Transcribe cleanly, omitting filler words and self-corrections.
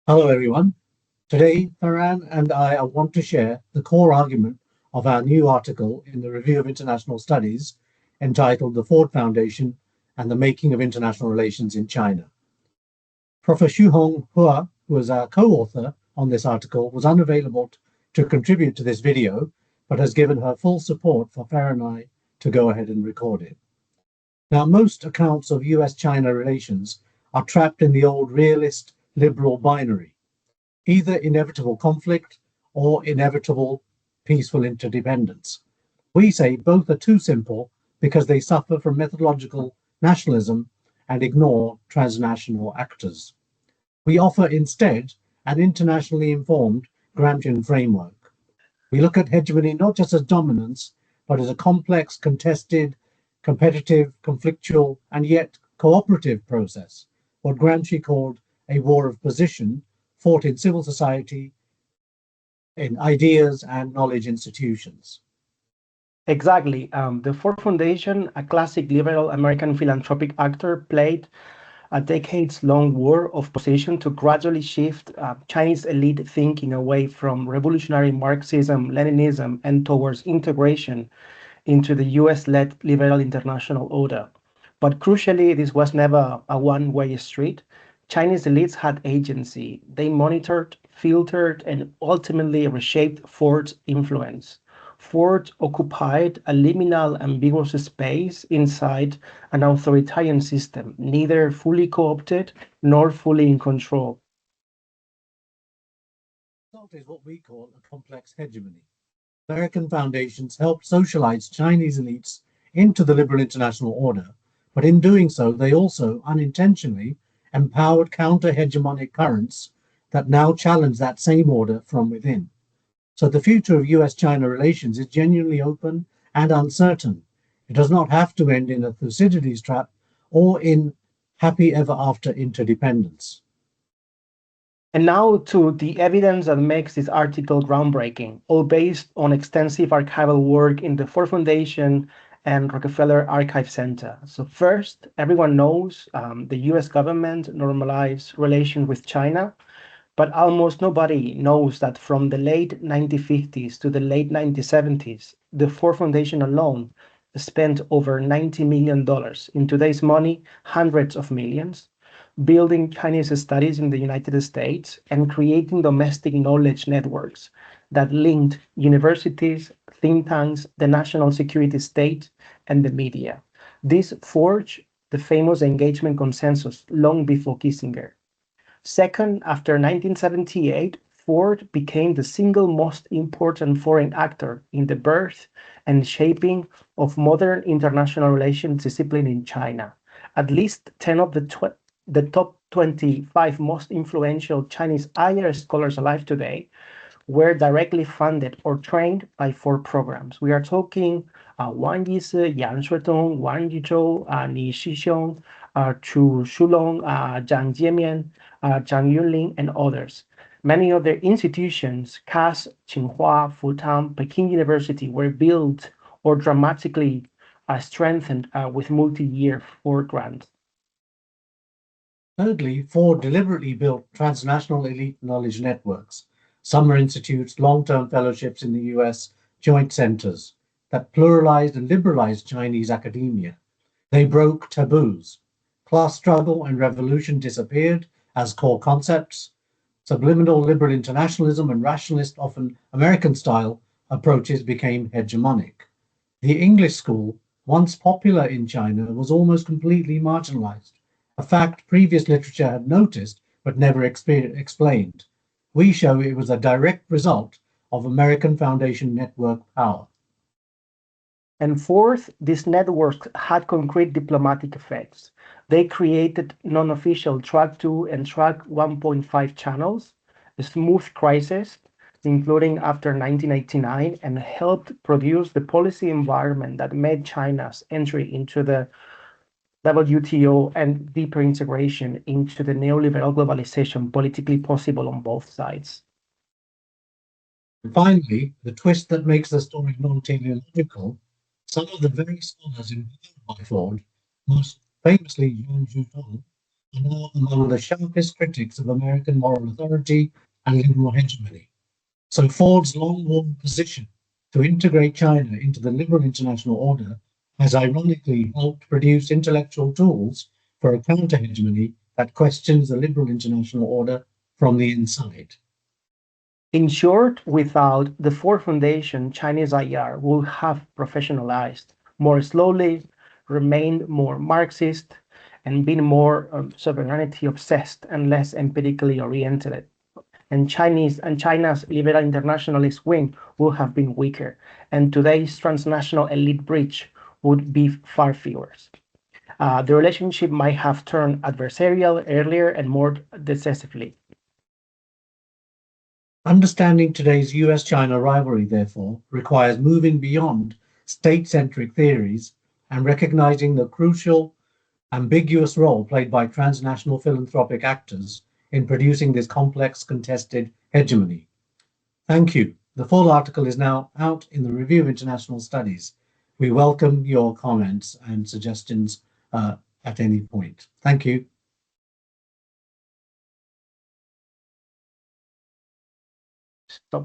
Hello, everyone. Today, Ferran and I want to share the core argument of our new article in the Review of International Studies entitled The Ford Foundation and the Making of International Relations in China. Professor Shuhong Huo, who is our co-author on this article, was unavailable to contribute to this video, but has given her full support for Ferran and I to go ahead and record it. Now, most accounts of US-China relations are trapped in the old realist liberal binary, either inevitable conflict or inevitable peaceful interdependence. We say both are too simple because they suffer from methodological nationalism and ignore transnational actors. We offer instead an internationally informed Gramscian framework. We look at hegemony not just as dominance, but as a complex, contested, competitive, conflictual, and yet cooperative process, what Gramsci called a war of position fought in civil society, in ideas and knowledge institutions. Exactly. The Ford Foundation, a classic liberal American philanthropic actor, played a decades-long war of position to gradually shift Chinese elite thinking away from revolutionary Marxism, Leninism, and towards integration into the US-led liberal international order. But crucially, this was never a one-way street. Chinese elites had agency. They monitored, filtered, and ultimately reshaped Ford's influence. Ford occupied a liminal, ambiguous space inside an authoritarian system, neither fully co-opted nor fully in control. The result is what we call a complex hegemony. American foundations helped socialize Chinese elites into the liberal international order, but in doing so, they also unintentionally empowered counter hegemonic currents that now challenge that same order from within. So the future of US China relations is genuinely open and uncertain. It does not have to end in a Thucydides trap or in happy ever after interdependence. And now to the evidence that makes this article groundbreaking, all based on extensive archival work in the Ford Foundation and Rockefeller Archive Center. So first, everyone knows the US government normalized relations with China, but almost nobody knows that from the late 1950s to the late 1970s, the Ford Foundation alone spent over $90 million. In today's money, hundreds of millions, building Chinese studies in the United States and creating domestic knowledge networks that linked universities, think tanks, the national security state, and the media. This forged the famous engagement consensus long before Kissinger. Second, after 1978, Ford became the single most important foreign actor in the birth and shaping of modern international relations discipline in China. At least 10 of the top 25 most influential Chinese higher scholars alive today were directly funded or trained by Ford programs. We are talking Wang Yisi, Yang Shuitong, Wang Yizhou, Ni Shixiong, Chu Shulong, Zhang Jiemian, Zhang Yunlin, and others. Many other institutions, CAS, Tsinghua, Fudan, Peking University, were built or dramatically strengthened with multi-year Ford grants. Thirdly, Ford deliberately built transnational elite knowledge networks, summer institutes, long-term fellowships in the US, joint centers that pluralized and liberalized Chinese academia. They broke taboos. Class struggle and revolution disappeared as core concepts. Subliminal liberal internationalism and rationalist, often American style approaches became hegemonic. The English school, once popular in China, was almost completely marginalized, a fact previous literature had noticed but never explained. We show it was a direct result of American Foundation network power. And fourth, these networks had concrete diplomatic effects. They created non-official Track 2 and Track 1.5 channels, smooth crises, including after 1989, and helped produce the policy environment that made China's entry into the WTO and deeper integration into the neoliberal globalization politically possible on both sides. And finally, the twist that makes the story non-teleological, some of the very scholars involved by Ford, most famously Yuan Zhutong, are now among the sharpest critics of American moral authority and liberal hegemony. So Ford's long-worn position to integrate China into the liberal international order has ironically helped produce intellectual tools for a counter-hegemony that questions the liberal international order from the inside. In short, without the Ford Foundation, Chinese IR would have professionalized more slowly, remained more Marxist, and been more sovereignty obsessed and less empirically oriented. And China's liberal internationalist wing would have been weaker, and today's transnational elite bridge would be far fewer. The relationship might have turned adversarial earlier and more decisively. Understanding today's US-China rivalry, therefore, requires moving beyond state-centric theories and recognizing the crucial, ambiguous role played by transnational philanthropic actors in producing this complex, contested hegemony. Thank you. The full article is now out in the Review of International Studies. We welcome your comments and suggestions at any point. Thank you. Stop